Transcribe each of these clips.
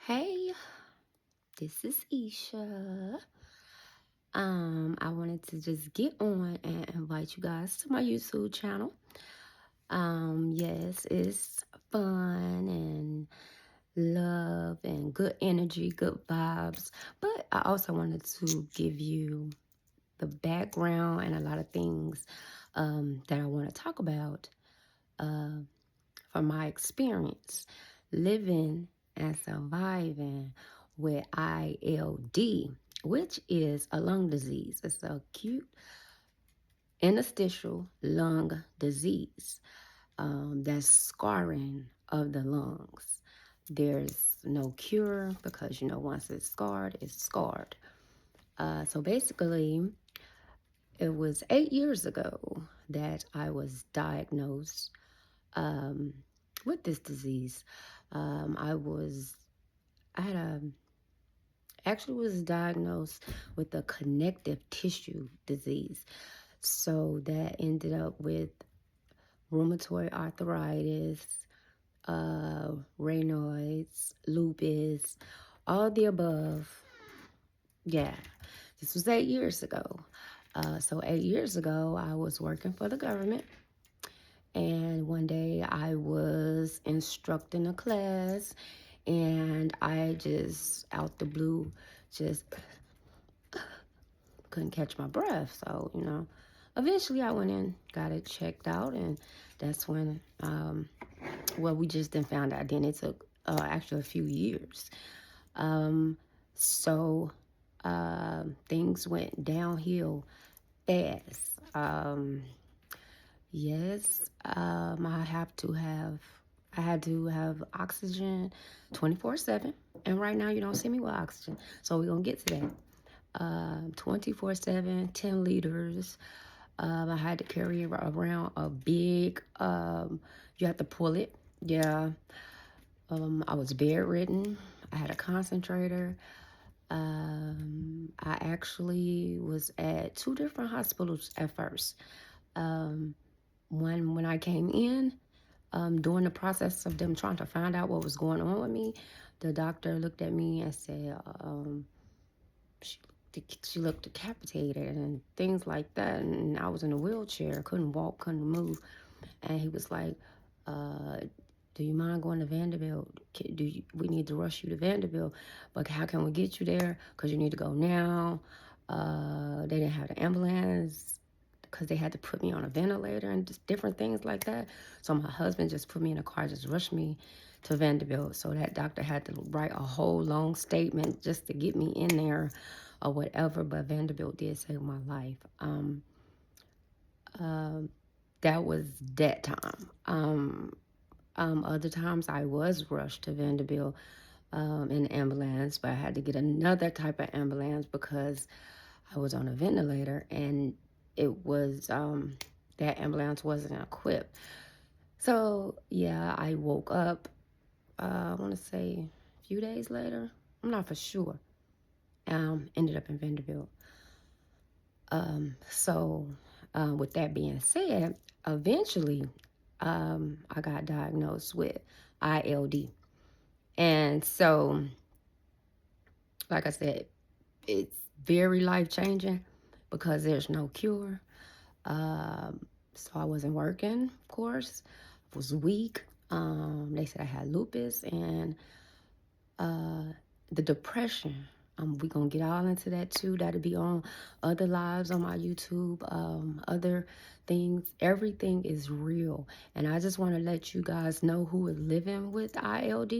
Hey, this is Isha. I wanted to just get on and invite you guys to my YouTube channel. Yes, it's fun and love and good energy, good vibes. But I also wanted to give you the background and a lot of things that I want to talk about uh, from my experience living and surviving with ILD, which is a lung disease. It's a acute interstitial lung disease that's scarring of the lungs. There's no cure because, once it's scarred, it's scarred. So basically, it was 8 years ago that I was diagnosed um, with this disease. I had actually was diagnosed with a connective tissue disease. So that ended up with rheumatoid arthritis, Raynaud's, lupus, all the above. Yeah, this was 8 years ago. So 8 years ago, I was working for the government. And one day I was instructing a class and I just, out the blue, just couldn't catch my breath. So, eventually I went in, got it checked out, and that's when, well, we just then found out. Then it took actually a few years. Um, so, things went downhill fast. Yes, I had to have oxygen 24/7. And right now you don't see me with oxygen. So we're going to get to that. 24/7, 10 liters. I had to carry around a big, you have to pull it. Yeah. I was bedridden. I had a concentrator. I actually was at two different hospitals at first. Um, One when I came in, during the process of them trying to find out what was going on with me, the doctor looked at me and said, she, she looked decapitated and things like that. And I was in a wheelchair, couldn't walk, couldn't move. And he was like, uh, do you mind going to Vanderbilt? We need to rush you to Vanderbilt, but how can we get you there? Because you need to go now. They didn't have the ambulance because they had to put me on a ventilator and just different things like that. So my husband just put me in a car, just rushed me to Vanderbilt. So that doctor had to write a whole long statement just to get me in there or whatever. But Vanderbilt did save my life. Um, that was that time. Other times I was rushed to Vanderbilt in an ambulance, but I had to get another type of ambulance because I was on a ventilator and it was that ambulance wasn't equipped. So yeah, I woke up. I want to say a few days later. I'm not for sure. Ended up in Vanderbilt. With that being said, eventually I got diagnosed with ILD. And so, like I said, it's very life changing because there's no cure. So I wasn't working, of course. I was weak. They said I had lupus and the depression. We're going to get all into that too. That'll be on other lives on my YouTube, other things. Everything is real. And I just want to let you guys know who is living with ILD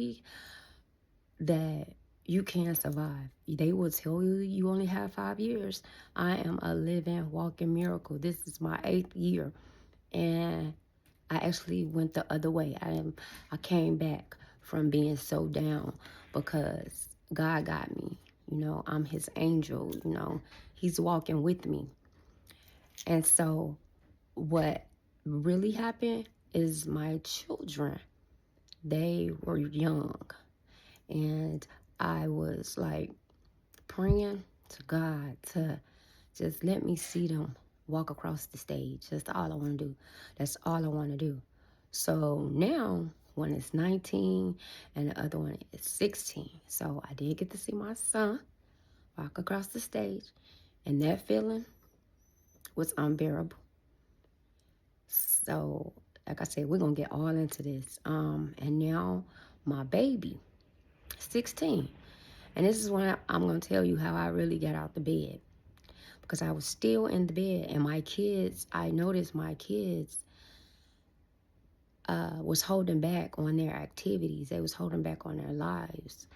that you can survive. They will tell you you only have 5 years. I am a living, walking miracle. This is my 8th year. And I actually went the other way. I came back from being so down because God got me. I'm his angel, he's walking with me. And so what really happened is my children, they were young. And I was like praying to God to just let me see them walk across the stage. That's all I want to do. That's all I want to do. So now One is 19 and the other one is 16. So I did get to see my son walk across the stage, and that feeling was unbearable. So, like I said, we're gonna get all into this. And now my baby, 16. And this is when I'm gonna tell you how I really got out the bed. Because I was still in the bed, and my kids, I noticed my kids was holding back on their activities. They was holding back on their lives.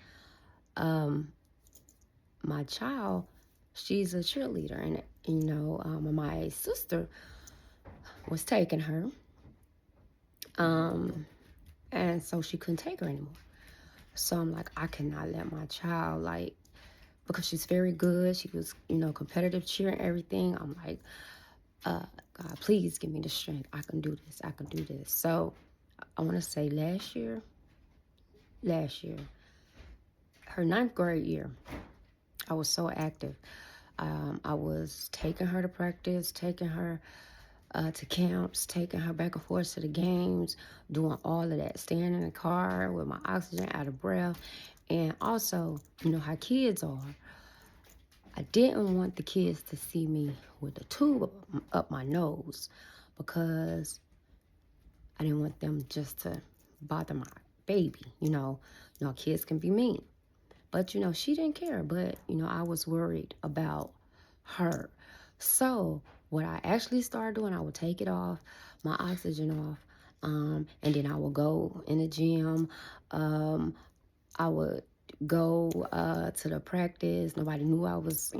My child, she's a cheerleader, and my sister was taking her, and so she couldn't take her anymore. So I'm like, I cannot let my child, like, because she's very good. She was, competitive cheer and everything. I'm like, God, please give me the strength. I can do this. I can do this. So I want to say last year, her ninth grade year, I was so active. I was taking her to practice, taking her to camps, taking her back and forth to the games, doing all of that, staying in the car with my oxygen out of breath. And also, how kids are. I didn't want the kids to see me with a tube up my nose because I didn't want them just to bother my baby. Kids can be mean. But, she didn't care. But, I was worried about her. So what I actually started doing, I would take it off, my oxygen off, and then I would go in the gym. I would go to the practice. Nobody knew I was,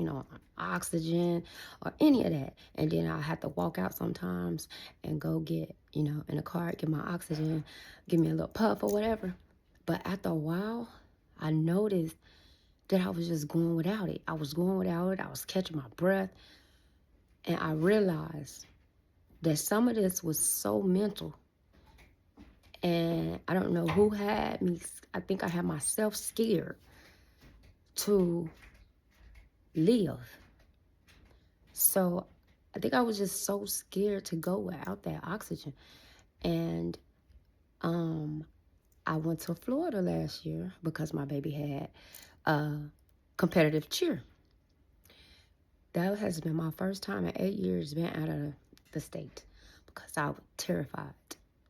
oxygen or any of that. And then I had to walk out sometimes and go get, in the car, get my oxygen, give me a little puff or whatever. But after a while, I noticed that I was just going without it. I was going without it. I was catching my breath. And I realized that some of this was so mental. And I don't know who had me. I think I had myself scared to live. So I think I was just so scared to go without that oxygen. And I went to Florida last year because my baby had competitive cheer. That has been my first time in 8 years being out of the state because I was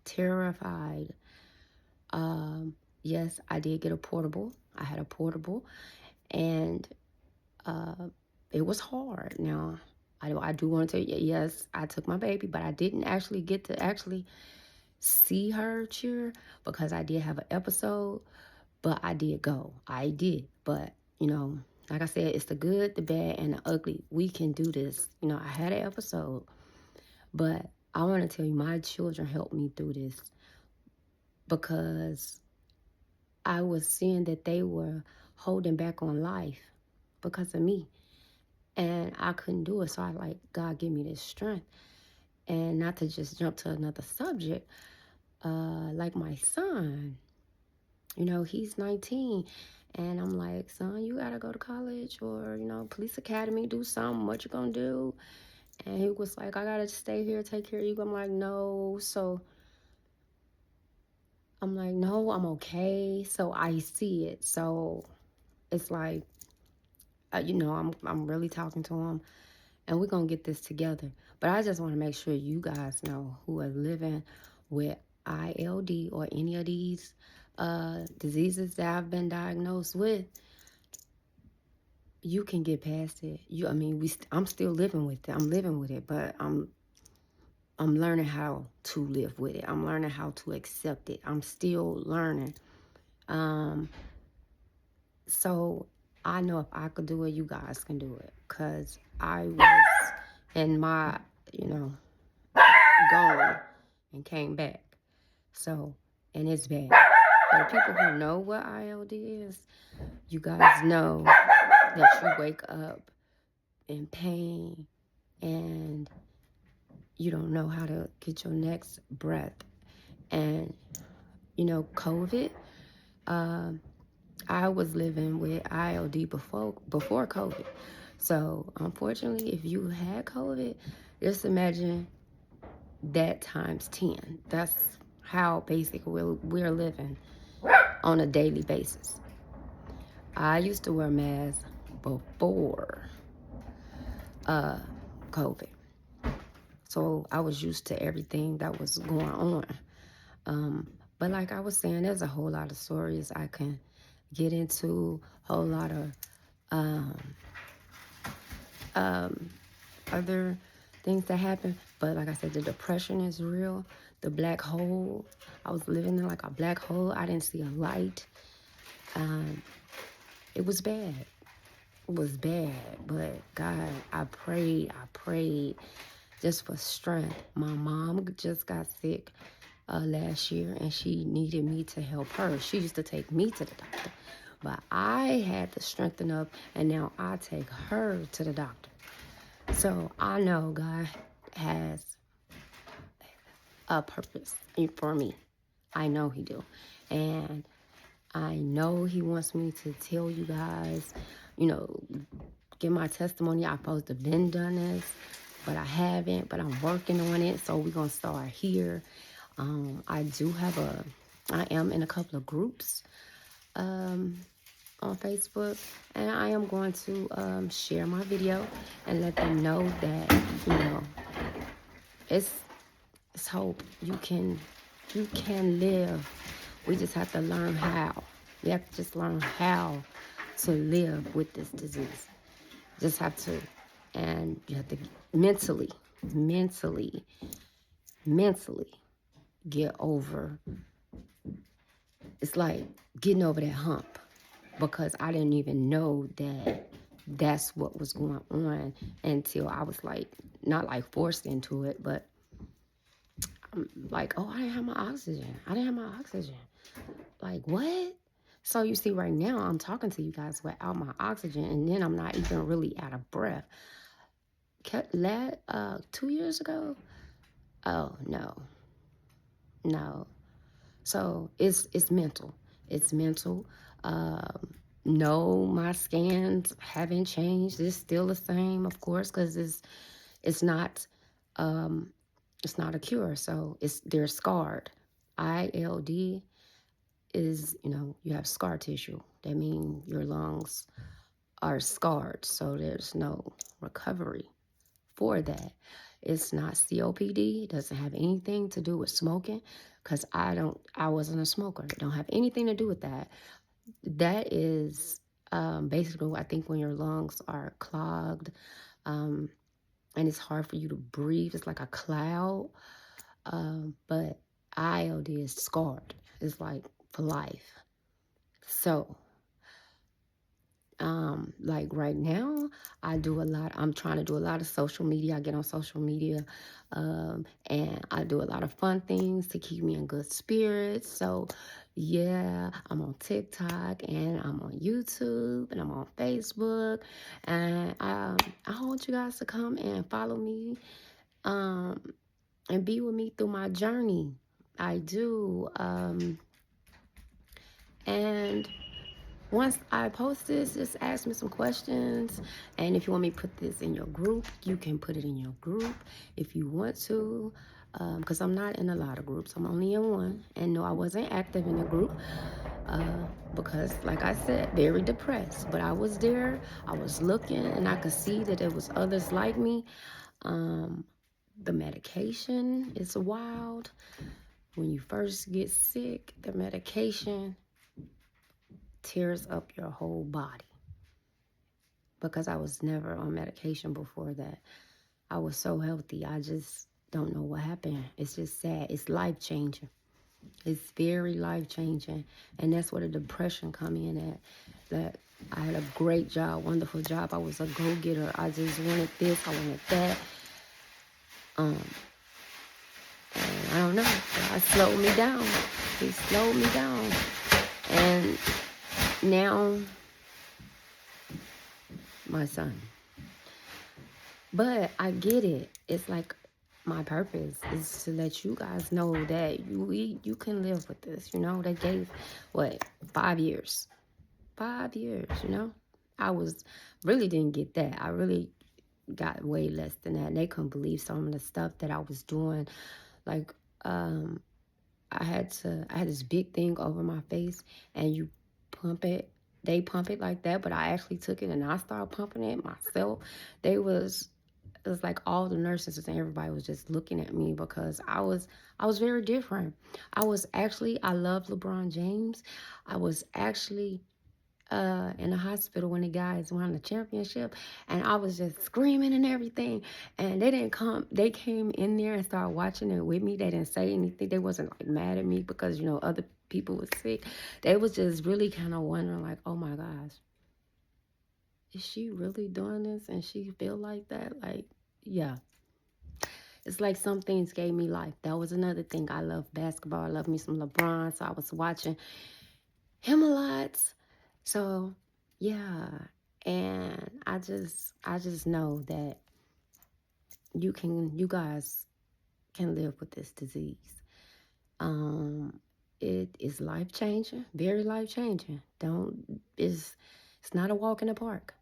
terrified. Yes, I did get a portable. I had a portable, and it was hard. Now, I do want to tell you, yes, I took my baby, but I didn't actually get to see her cheer because I did have an episode, but I did go. I did, but, like I said, it's the good, the bad, and the ugly. We can do this. I had an episode, but I want to tell you, my children helped me through this because I was seeing that they were holding back on life because of me. And I couldn't do it. So I like, God, give me this strength. And not to just jump to another subject, like my son, he's 19. And I'm like, son, you got to go to college or, police academy, do something. What you going to do? And he was like, I got to stay here, take care of you. I'm like, no. So I'm like, no, I'm okay. So I see it. So it's like, I'm really talking to him, and we're going to get this together. But I just want to make sure you guys know who are living with ILD or any of these diseases that I've been diagnosed with. You can get past it. I'm still living with it. I'm living with it, but I'm learning how to live with it. I'm learning how to accept it. I'm still learning. So I know if I could do it, you guys can do it. Because I was in my, gone and came back. So, and it's bad. For the people who know what ILD is, you guys know that you wake up in pain and you don't know how to get your next breath. And, COVID, I was living with ILD before COVID. So, unfortunately, if you had COVID, just imagine that times 10. That's how basically we're living on a daily basis. I used to wear masks before COVID. So I was used to everything that was going on. But like I was saying, there's a whole lot of stories I can get into, a whole lot of other things that happen. But like I said, the depression is real. The black hole, I was living in like a black hole. I didn't see a light. It was bad. It was bad. But God, I prayed just for strength. My mom just got sick last year, and she needed me to help her. She used to take me to the doctor. But I had to strengthen up, and now I take her to the doctor. So I know God has a purpose for me. I know he do. And I know he wants me to tell you guys, you know, give my testimony. I'm supposed to have been done this, but I haven't, but I'm working on it. So we're going to start here. I am in a couple of groups on Facebook, and I am going to share my video and let them know that, you know, it's hope. You can live. We just have to learn how. We have to just learn how to live with this disease. Just have to, and you have to mentally get over. It's like getting over that hump, because I didn't even know that that's what was going on until I was like, not like forced into it, but I'm like, oh, I didn't have my oxygen. Like, what? So you see, right now I'm talking to you guys without my oxygen, and then I'm not even really out of breath. 2 years ago, oh no. So it's mental. It's mental. No, my scans haven't changed. It's still the same, of course, because it's not a cure. So they're scarred. ILD is, you have scar tissue. That means your lungs are scarred. So there's no recovery for that. It's not COPD. It doesn't have anything to do with smoking, because I wasn't a smoker. It don't have anything to do with that. That is basically, I think, when your lungs are clogged, and it's hard for you to breathe. It's like a cloud. But ILD is scarred. It's like for life. So like right now, I'm trying to do a lot of social media. I get on social media, and I do a lot of fun things to keep me in good spirits. So yeah, I'm on TikTok, and I'm on YouTube, and I'm on Facebook, and I want you guys to come and follow me, and be with me through my journey. I do. And once I post this, just ask me some questions. And if you want me to put this in your group, you can put it in your group if you want to. Because I'm not in a lot of groups. I'm only in one. And no, I wasn't active in the group. Because, like I said, very depressed. But I was there. I was looking, and I could see that there was others like me. The medication is wild. When you first get sick, the medication tears up your whole body. Because I was never on medication before that. I was so healthy. I just don't know what happened. It's just sad. It's life-changing. It's very life-changing. And that's where the depression come in at. That I had a great job, wonderful job. I was a go-getter. I just wanted this. I wanted that. And I don't know. God slowed me down. He slowed me down. And now, my son. But I get it. It's like my purpose is to let you guys know that you can live with this. They gave, 5 years. 5 years, I really didn't get that. I really got way less than that. And they couldn't believe some of the stuff that I was doing. Like, I had this big thing over my face, and you pump it. They pump it like that, but I actually took it and I started pumping it myself. They was It was like all the nurses and everybody was just looking at me because I was very different. I love LeBron James. I was actually in the hospital when the guys won the championship, and I was just screaming and everything. And they didn't come. They came in there and started watching it with me. They didn't say anything. They wasn't like mad at me because other people was sick. They was just really kind of wondering like, oh my gosh, is she really doing this? And she feel like that? Like, yeah. It's like some things gave me life. That was another thing. I love basketball. I love me some LeBron. So I was watching him a lot. So yeah. And I just know that you guys can live with this disease. Um it is life changing, very life changing. Don't It's not a walk in the park.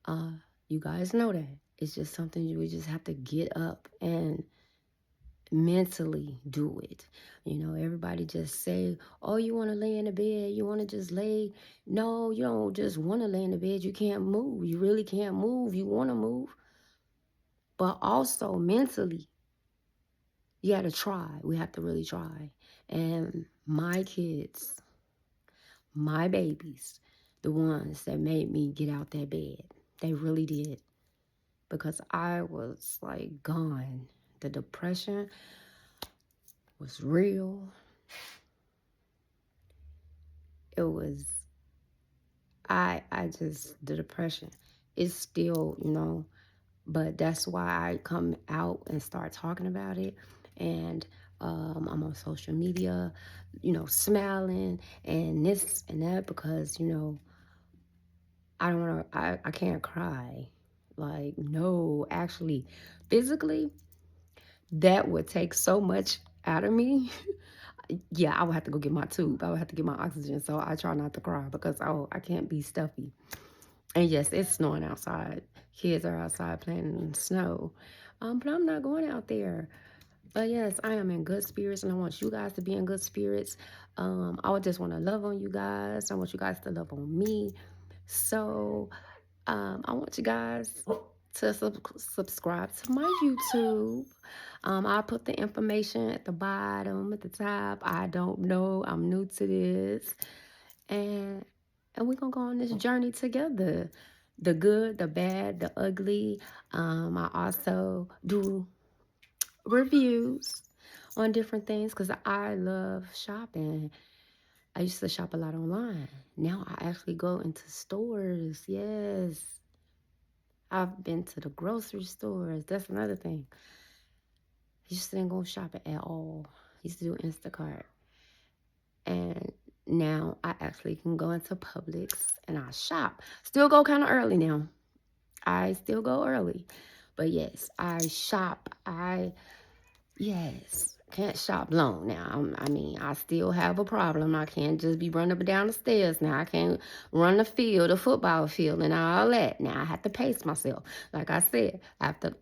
Uh you guys know that. It's just something you just have to get up and mentally do it. Everybody just say, oh, you want to lay in the bed, you want to just lay. No, you don't just want to lay in the bed. You can't move. You really can't move. You want to move. But also mentally, you got to try. We have to really try. And my kids, my babies, the ones that made me get out that bed, they really did. Because I was like gone. The depression was real. It was I just the depression is still, but that's why I come out and start talking about it. And I'm on social media, smiling and this and that because, I don't want to, I can't cry. Like, no, actually, physically, that would take so much out of me. Yeah, I would have to go get my tube. I would have to get my oxygen. So I try not to cry because, oh, I can't be stuffy. And yes, it's snowing outside. Kids are outside playing in the snow. But I'm not going out there. But yes, I am in good spirits and I want you guys to be in good spirits. I would just want to love on you guys. I want you guys to love on me. So I want you guys to subscribe to my YouTube. I'll put the information at the bottom, at the top. I don't know. I'm new to this. And we're gonna go on this journey together. The good, the bad, the ugly. I also do reviews on different things because I love shopping. I used to shop a lot online. Now I actually go into stores. Yes. I've been to the grocery stores. That's another thing. I used to didn't go shopping at all. I used to do Instacart. And now I actually can go into Publix and I shop. Still go kind of early now. I still go early. But yes, I shop. Yes, can't shop long now. I mean, I still have a problem. I can't just be running up and down the stairs now. I can't run the field, the football field, and all that. Now I have to pace myself. Like I said,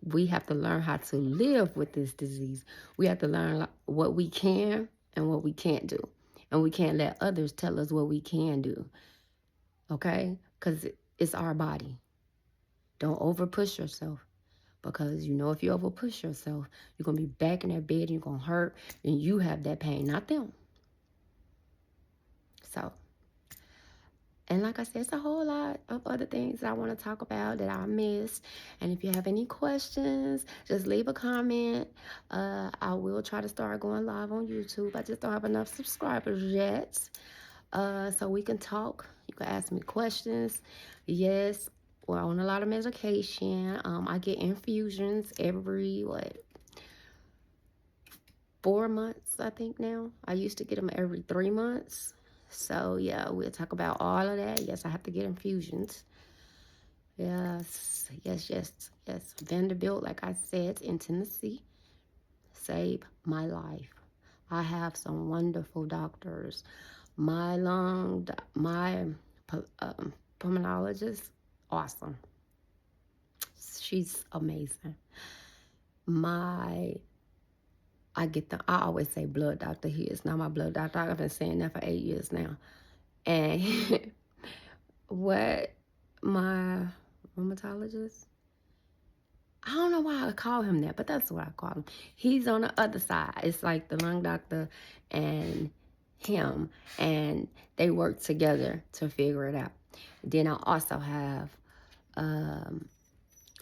we have to learn how to live with this disease. We have to learn what we can and what we can't do. And we can't let others tell us what we can do. Okay? Because it's our body. Don't over push yourself. Because if you over push yourself, you're going to be back in that bed and you're going to hurt and you have that pain, not them. So, and like I said, it's a whole lot of other things that I want to talk about that I missed. And if you have any questions, just leave a comment. I will try to start going live on YouTube. I just don't have enough subscribers yet. So we can talk. You can ask me questions. Yes, we're on a lot of medication. I get infusions every, 4 months, I think now. I used to get them every 3 months. So, yeah, we'll talk about all of that. Yes, I have to get infusions. Yes, yes, yes, yes. Vanderbilt, like I said, in Tennessee, saved my life. I have some wonderful doctors. My pulmonologist, awesome. She's amazing. My I always say blood doctor. He is not my blood doctor. I've been saying that for 8 years now. And what my rheumatologist, I don't know why I call him that, but that's what I call him. He's on the other side. It's like the lung doctor and him, and they work together to figure it out. Then I also have um,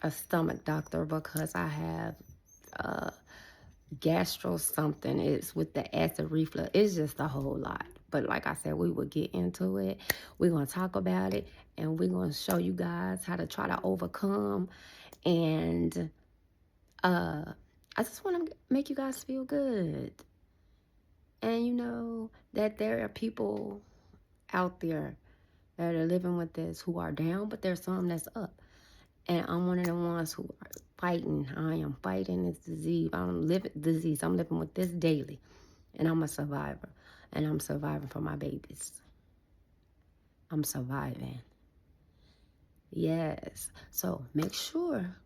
a stomach doctor because I have gastro something. It's with the acid reflux. It's just a whole lot. But like I said, we will get into it. We're going to talk about it, and we're going to show you guys how to try to overcome. And I just want to make you guys feel good. And you know that there are people out there that are living with this who are down, but there's some that's up. And I'm one of the ones who are fighting. I am fighting this disease. I'm living with this daily. And I'm a survivor. And I'm surviving for my babies. I'm surviving. Yes. So make sure.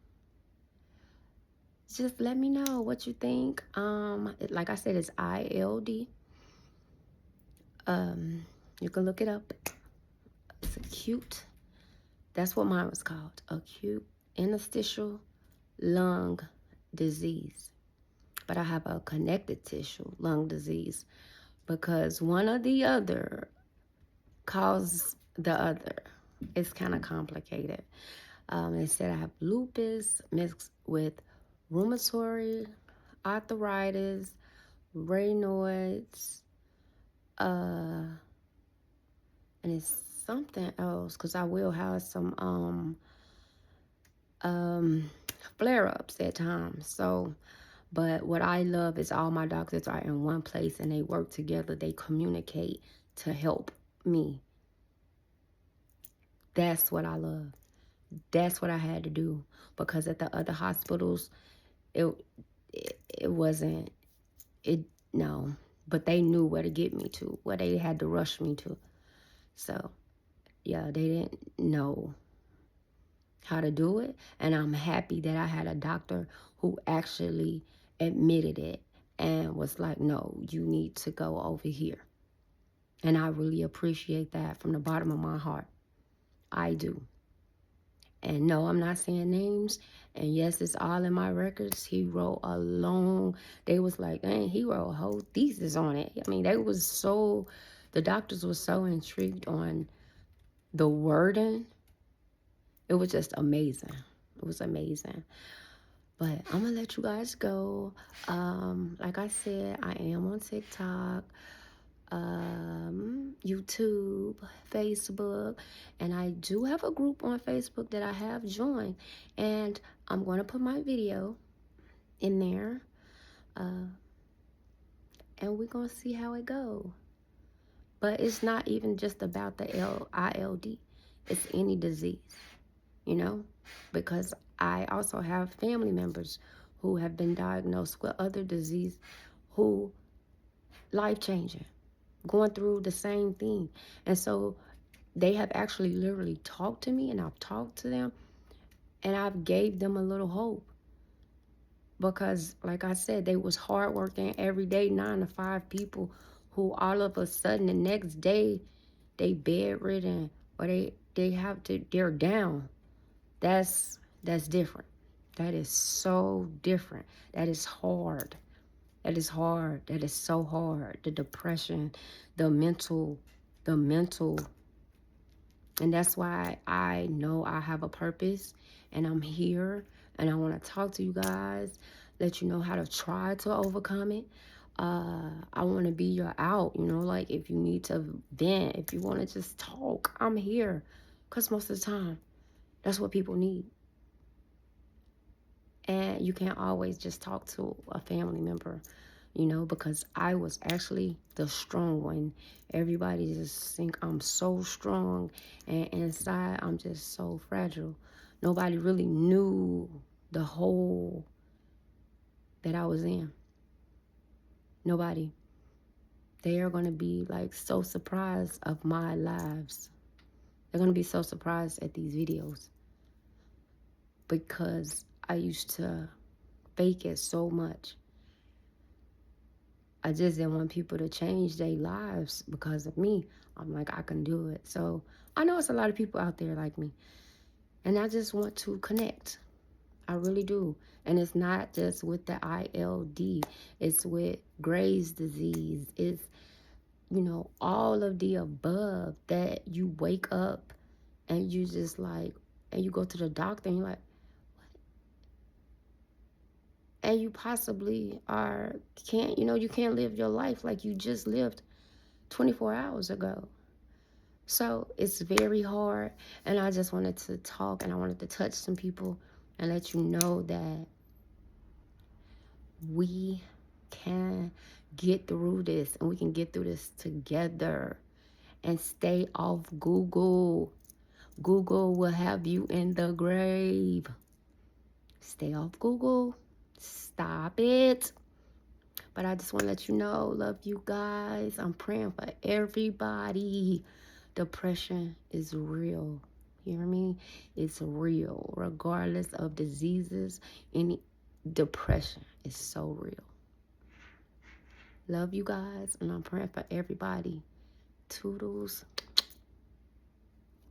Just let me know what you think. Like I said, it's ILD. You can look it up. It's acute. That's what mine was called. Acute interstitial lung disease. But I have a connected tissue lung disease because one or the other causes the other. It's kind of complicated. They said I have lupus mixed with rheumatoid arthritis, Raynaud's, and it's something else because I will have some flare-ups at times. So, but what I love is all my doctors are in one place and they work together. They communicate to help me. That's what I love. That's what I had to do because at the other hospitals, it wasn't it no, but they knew where to get me to, where they had to rush me to. So yeah, they didn't know how to do it, and I'm happy that I had a doctor who actually admitted it and was like, no, you need to go over here. And I really appreciate that from the bottom of my heart. I do. And no, I'm not saying names. And yes, it's all in my records. He wrote a long, they was like, dang, he wrote a whole thesis on it. I mean, the doctors were so intrigued on the wording. It was just amazing. It was amazing. But I'm going to let you guys go. Like I said, I am on TikTok, YouTube, Facebook, and I do have a group on Facebook that I have joined. And I'm going to put my video in there. And we're going to see how it goes. But it's not even just about the ILD. It's any disease, you know? Because I also have family members who have been diagnosed with other disease who life-changing, going through the same thing. And so they have actually literally talked to me, and I've talked to them, and I've gave them a little hope. Because like I said, they was hardworking every day, 9 to 5 people who all of a sudden the next day they bedridden or they're down. That's different. That is so different. That is hard. That is hard. That is so hard. The depression, the mental, and that's why I know I have a purpose and I'm here and I want to talk to you guys, let you know how to try to overcome it. I want to be your out, like if you need to vent, if you want to just talk, I'm here. Because most of the time, that's what people need. And you can't always just talk to a family member, because I was actually the strong one. Everybody just think I'm so strong, and inside I'm just so fragile. Nobody really knew the hole that I was in. Nobody. They are going to be like so surprised of my lives. They're going to be so surprised at these videos because I used to fake it so much. I just didn't want people to change their lives because of me. I'm like, I can do it. So I know it's a lot of people out there like me. And I just want to connect. I really do. And it's not just with the ILD, it's with Graves' disease. It's, all of the above that you wake up and you just like, and you go to the doctor and you're like, and you possibly you can't live your life like you just lived 24 hours ago. So it's very hard. And I just wanted to talk and I wanted to touch some people and let you know that we can get through this and we can get through this together. And stay off Google. Google will have you in the grave. Stay off Google. Stop it. But I just want to let you know, love you guys. I'm praying for everybody. Depression is real. You hear me? It's real. Regardless of diseases, any depression is so real. Love you guys, and I'm praying for everybody. Toodles.